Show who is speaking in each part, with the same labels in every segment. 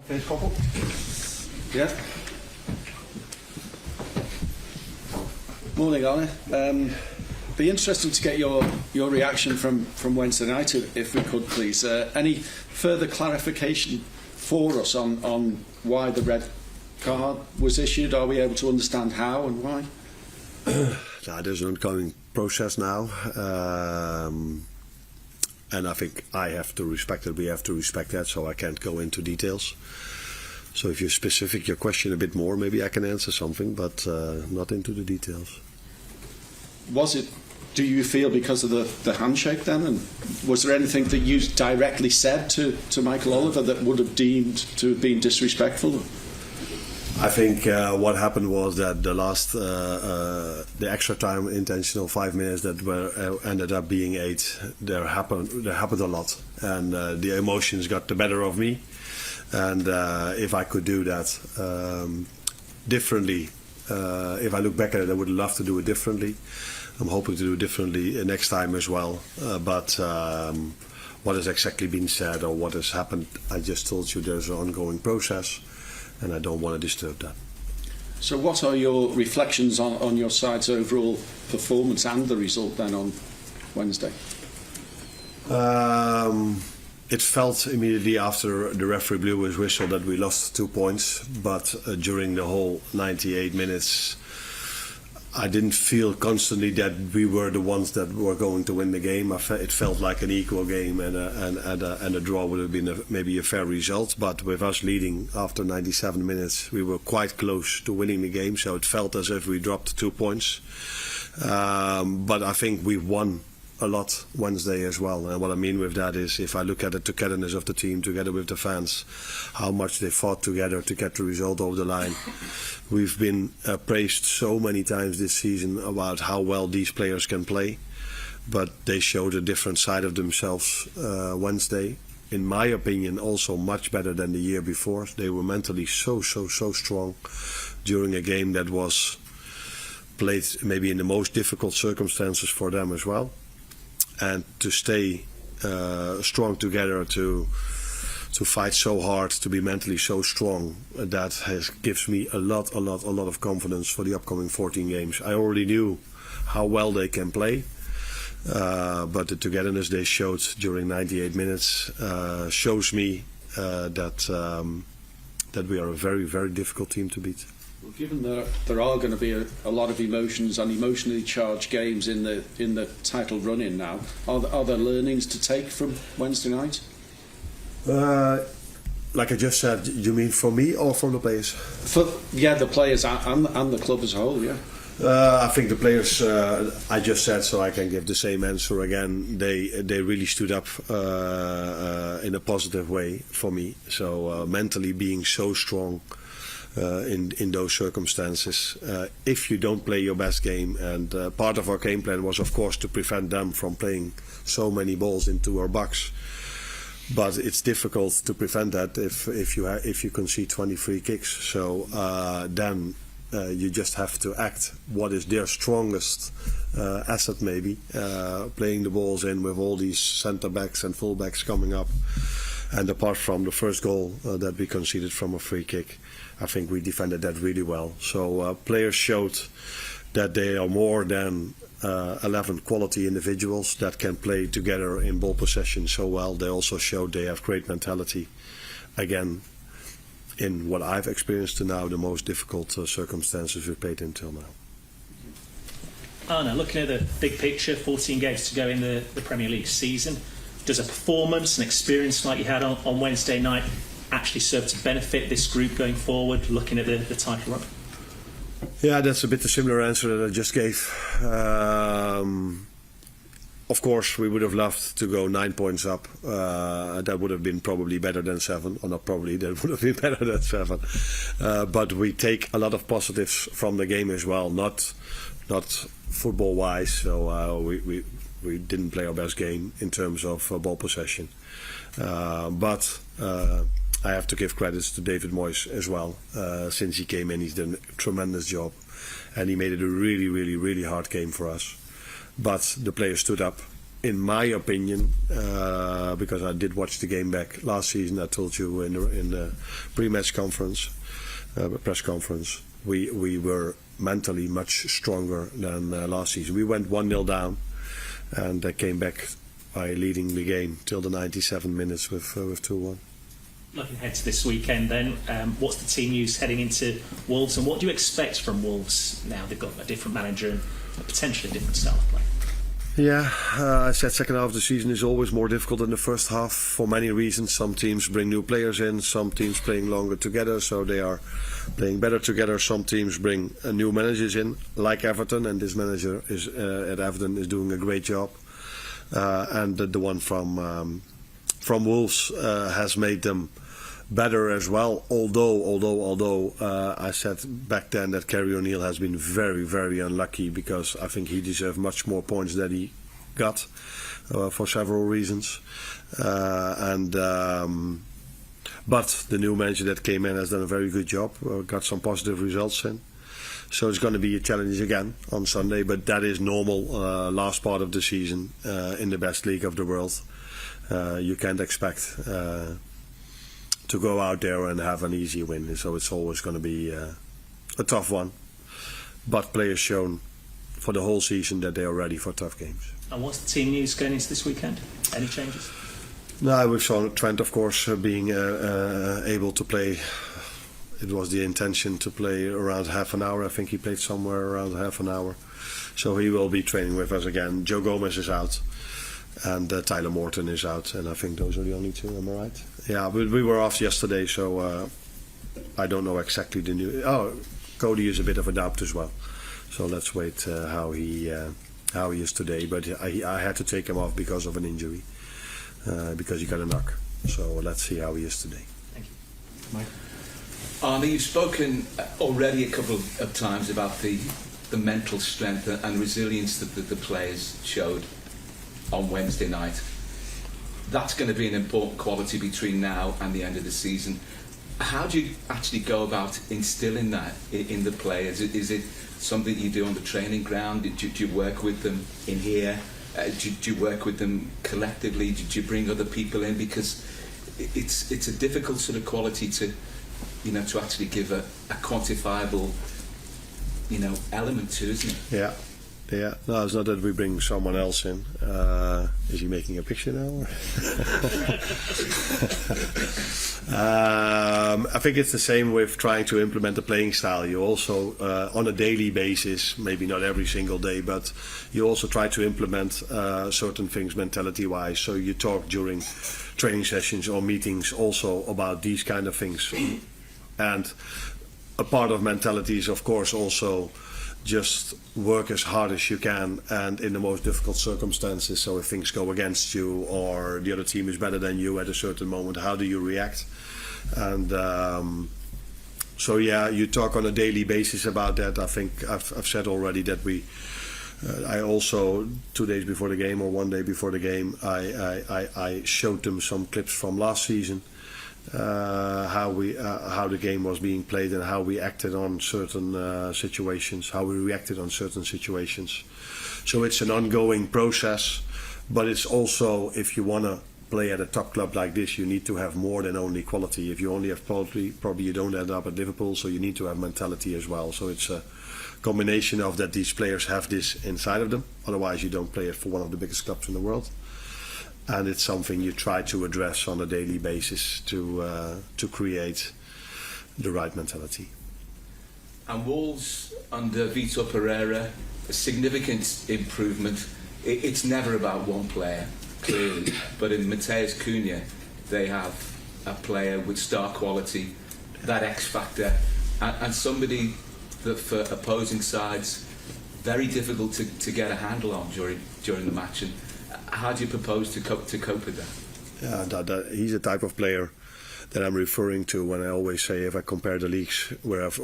Speaker 1: Kees Koppel.
Speaker 2: Yeah. Morning, Arne. Be interesting to get your reaction from Wednesday night, if we could, please. Any further clarification for us on why the red card was issued? Are we able to understand how and why?
Speaker 3: There's an ongoing process now, and I think I have to respect it. We have to respect that, so I can't go into details. So if you're specific, your question a bit more, maybe I can answer something, but not into the details.
Speaker 2: Was it, do you feel, because of the handshake then? And was there anything that you directly said to Michael Oliver that would have deemed to have been disrespectful?
Speaker 3: I think what happened was that the extra time, intentional 5 minutes that were ended up being 8, there happened a lot, and the emotions got the better of me. And if I could do that differently, if I look back at it, I would love to do it differently. I'm hoping to do it differently next time as well. But what has exactly been said or what has happened, I just told you there's an ongoing process, and I don't want to disturb that.
Speaker 2: So what are your reflections on your side's overall performance and the result then on Wednesday?
Speaker 3: It felt immediately after the referee blew his whistle that we lost 2 points, but during the whole 98 minutes I didn't feel constantly that we were the ones that were going to win the game. It felt like an equal game, and a draw would have been maybe a fair result. But with us leading after 97 minutes, we were quite close to winning the game, so it felt as if we dropped 2 points. But I think we won a lot Wednesday as well, and what I mean with that is, if I look at the togetherness of the team together with the fans, how much they fought together to get the result over the line. We've been praised so many times this season about how well these players can play, but they showed a different side of themselves Wednesday. In my opinion, also much better than the year before. They were mentally so strong during a game that was played maybe in the most difficult circumstances for them as well. And to stay strong together, to fight so hard, to be mentally so strong, that gives me a lot of confidence for the upcoming 14 games. I already knew how well they can play, but the togetherness they showed during 98 minutes shows me that we are a very difficult team to beat.
Speaker 2: Well, given that there are going to be a lot of emotions and emotionally charged games in the title run-in now, are there learnings to take from Wednesday night?
Speaker 3: Like I just said, you mean from me or from the players?
Speaker 2: The players and the club as a whole, yeah.
Speaker 3: I think the players, I just said, so I can give the same answer again. They really stood up in a positive way for me. So mentally being so strong in those circumstances. If you don't play your best game, and part of our game plan was of course to prevent them from playing so many balls into our box, but it's difficult to prevent that if you concede 20 free kicks. So then you just have to act what is their strongest asset, maybe playing the balls in with all these centre backs and full backs coming up. And apart from the first goal that we conceded from a free kick, I think we defended that really well. So players showed that they are more than 11 quality individuals that can play together in ball possession so well. They also showed they have great mentality. Again, in what I've experienced to now, the most difficult circumstances we've played until now.
Speaker 4: Arne, looking at the big picture, 14 games to go in the Premier League season, does a performance and experience like you had on Wednesday night actually serve to benefit this group going forward, looking at the title run?
Speaker 3: Yeah, that's a bit a similar answer that I just gave. Of course, we would have loved to go 9 points up. That would have been probably better than 7, or not probably, that would have been better than 7. But we take a lot of positives from the game as well, not football-wise. So we didn't play our best game in terms of ball possession. But I have to give credits to David Moyes as well. Since he came in, he's done a tremendous job, and he made it a really hard game for us. But the players stood up, in my opinion, because I did watch the game back last season, I told you in the pre-match conference, press conference, we were mentally much stronger than last season. We went 1-0 down and came back by leading the game till the 97 minutes with 2-1.
Speaker 4: Looking ahead to this weekend then, what's the team news heading into Wolves, and what do you expect from Wolves now they've got a different manager and a potentially different style of play?
Speaker 3: Yeah, I said second half of the season is always more difficult than the first half for many reasons. Some teams bring new players in, some teams playing longer together, so they are playing better together. Some teams bring new managers in, like Everton, and this manager is at Everton is doing a great job. And the one from Wolves has made them better as well. Although I said back then that Kerry O'Neill has been very, very unlucky, because I think he deserved much more points than he got for several reasons. But the new manager that came in has done a very good job. Got some positive results in. So it's going to be a challenge again on Sunday, but that is normal. Last part of the season in the best league of the world, you can't expect to go out there and have an easy win. So it's always going to be a tough one. But players shown for the whole season that they are ready for tough games.
Speaker 4: And what's the team news going into this weekend? Any changes?
Speaker 3: No, we've shown Trent, of course, being able to play. It was the intention to play around half an hour. I think he played somewhere around half an hour. So he will be training with us again. Joe Gomez is out. And Tyler Morton is out. And I think those are the only two, am I right? Yeah, but we were off yesterday, so I don't know exactly the new... Oh, Cody is a bit of a doubt as well. So let's wait how he is today. But I had to take him off because of an injury. Because he got a knock. So let's see how he is today.
Speaker 4: Thank you.
Speaker 2: Mike?
Speaker 1: Arne, you've spoken already a couple of times about the mental strength and resilience that the players showed on Wednesday night. That's going to be an important quality between now and the end of the season. How do you actually go about instilling that in the players? Is it something you do on the training ground? Do you work with them in here? Do you work with them collectively? Do you bring other people in? Because it's a difficult sort of quality to actually give a quantifiable, element to, isn't it?
Speaker 3: Yeah. No, it's not that we bring someone else in. Is he making a picture now? I think it's the same with trying to implement the playing style. You also, on a daily basis, maybe not every single day, but you also try to implement certain things mentality-wise. So you talk during training sessions or meetings also about these kind of things. And a part of mentality is, of course, also just work as hard as you can and in the most difficult circumstances. So if things go against you or the other team is better than you at a certain moment, how do you react? And so yeah, you talk on a daily basis about that. I think I've said already that I also 2 days before the game or 1 day before the game, I showed them some clips from last season. How the game was being played and how we acted on certain situations, how we reacted on certain situations. So it's an ongoing process, but it's also, if you want to play at a top club like this, you need to have more than only quality. If you only have quality, probably you don't end up at Liverpool, so you need to have mentality as well. So it's a combination of that these players have this inside of them, otherwise you don't play it for one of the biggest clubs in the world. And it's something you try to address on a daily basis to create the right mentality.
Speaker 1: And Wolves under Vitor Pereira, a significant improvement. It's never about one player, clearly, but in Matheus Cunha, they have a player with star quality, that X factor, and somebody that for opposing sides, very difficult to get a handle on during the match. And how do you propose to cope with that?
Speaker 3: Yeah, he's a type of player that I'm referring to when I always say if I compare the leagues where I've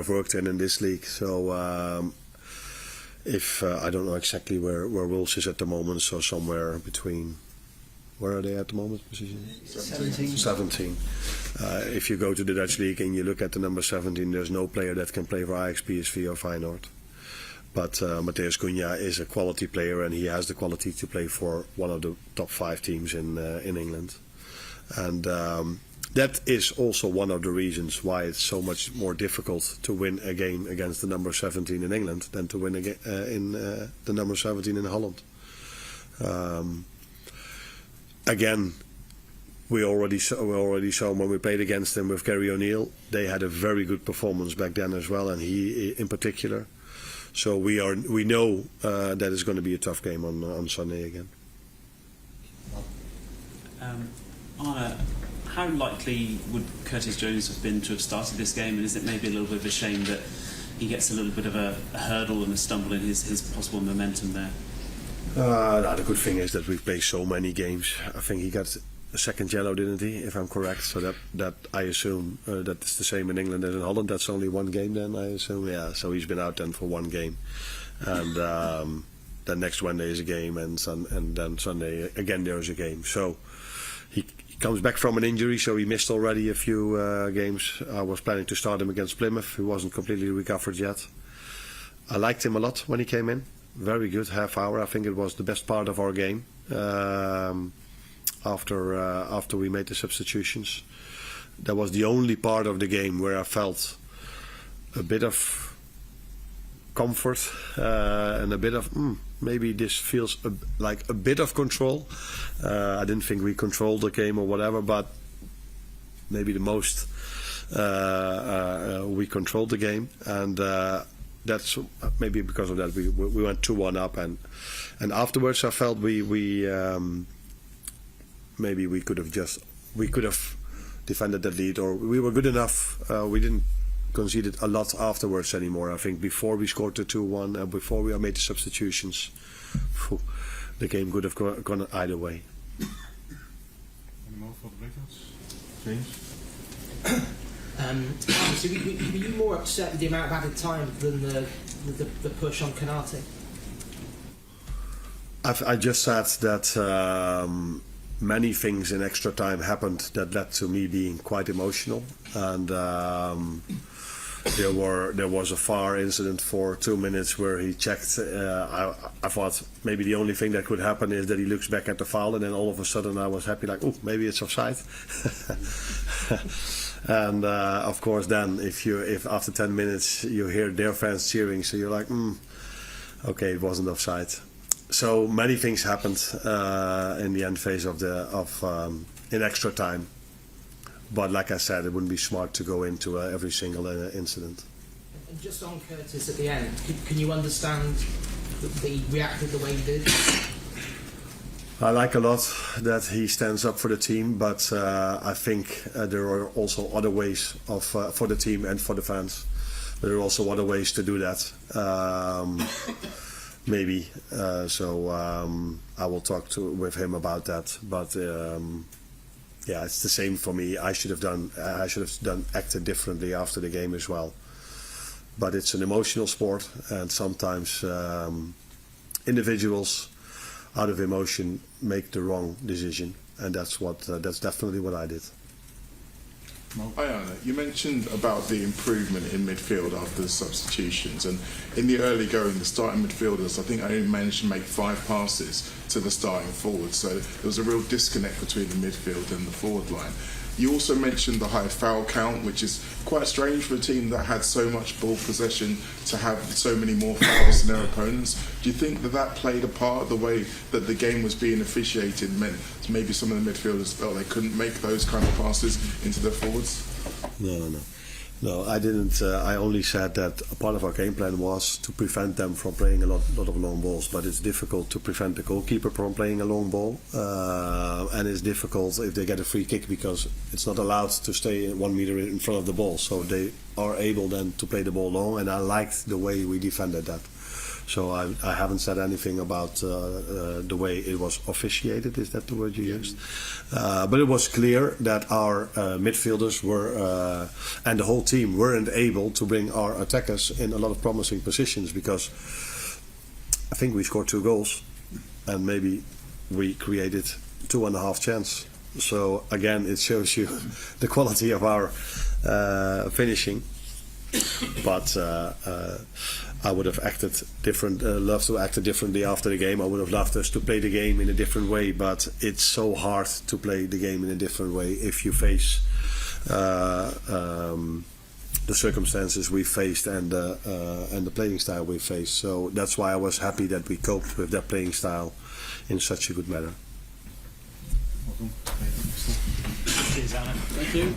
Speaker 3: worked in this league. So if I don't know exactly where Wolves is at the moment, so somewhere between, where are they at the moment? 17. If you go to the Dutch league and you look at the number 17, there's no player that can play for Ajax, PSV or Feyenoord. But Mateus Cunha is a quality player, and he has the quality to play for one of the top 5 teams in England. And that is also one of the reasons why it's so much more difficult to win a game against the number 17 in England than to win in the number 17 in Holland. Again, we already saw when we played against them with Gary O'Neill. They had a very good performance back then as well, and he in particular. So we know that it's going to be a tough game on Sunday again.
Speaker 5: Arne, how likely would Curtis Jones have been to have started this game, and is it maybe a little bit of a shame that he gets a little bit of a hurdle and a stumble in his possible momentum there?
Speaker 3: The good thing is that we've played so many games. I think he got a second yellow, didn't he, if I'm correct? So that I assume that it's the same in England as in Holland. That's only one game then, I assume. Yeah, so he's been out then for one game. And then next Wednesday is a game, and then Sunday again there is a game. So he comes back from an injury, so he missed already a few games. I was planning to start him against Plymouth. He wasn't completely recovered yet. I liked him a lot when he came in. Very good half hour. I think it was the best part of our game after we made the substitutions. That was the only part of the game where I felt a bit of comfort and a bit of maybe this feels like a bit of control. I didn't think we controlled the game or whatever, but maybe the most we controlled the game, and that's maybe because of that we went 2-1 up, and afterwards I felt we maybe we could have defended that lead, or we were good enough. We didn't conceded a lot afterwards anymore. I think before we scored the 2-1 and before we made the substitutions, the game could have gone either way.
Speaker 6: Any more for the breakouts? James?
Speaker 7: So were you more upset with the amount of added time than the push on Konate?
Speaker 3: I just said that many things in extra time happened that led to me being quite emotional, and there was a VAR incident for 2 minutes where he checked. I thought maybe the only thing that could happen is that he looks back at the foul, and then all of a sudden I was happy, like, oh, maybe it's offside. And of course, then if after 10 minutes you hear their fans cheering, so you're like, okay, it wasn't offside. So many things happened in the end phase of in extra time. But like I said, it wouldn't be smart to go into every single incident.
Speaker 7: And just on Curtis at the end, can you understand that he reacted the way he did?
Speaker 3: I like a lot that he stands up for the team, but I think there are also other ways for the team and for the fans. There are also other ways to do that. Maybe. So I will talk with him about that. But yeah, it's the same for me. I should have acted differently after the game as well. But it's an emotional sport, and sometimes individuals out of emotion make the wrong decision, and that's definitely what I did.
Speaker 6: Ayana, you mentioned about the improvement in midfield after the substitutions, and in the early going, the starting midfielders, I think I only managed to make 5 passes to the starting forward, so there was a real disconnect between the midfield and the forward line. You also mentioned the high foul count, which is quite strange for a team that had so much ball possession to have so many more fouls than their opponents. Do you think that played a part, the way that the game was being officiated, meant maybe some of the midfielders felt they couldn't make those kind of passes into their forwards?
Speaker 3: No, I didn't. I only said that a part of our game plan was to prevent them from playing a lot of long balls. But it's difficult to prevent the goalkeeper from playing a long ball, and it's difficult if they get a free kick because it's not allowed to stay 1 meter in front of the ball. So they are able then to play the ball long, and I liked the way we defended that. So I haven't said anything about the way it was officiated. Is that the word you used? But it was clear that our midfielders were and the whole team weren't able to bring our attackers in a lot of promising positions, because I think we scored 2 goals and maybe we created 2.5 chances. So again, it shows you the quality of our finishing. But I would have acted different, loved to act differently after the game. I would have loved us to play the game in a different way, but it's so hard to play the game in a different way if you face the circumstances we faced and the playing style we faced. So that's why I was happy that we coped with that playing style in such a good manner.
Speaker 4: Cheers, Anna.
Speaker 2: Thank you.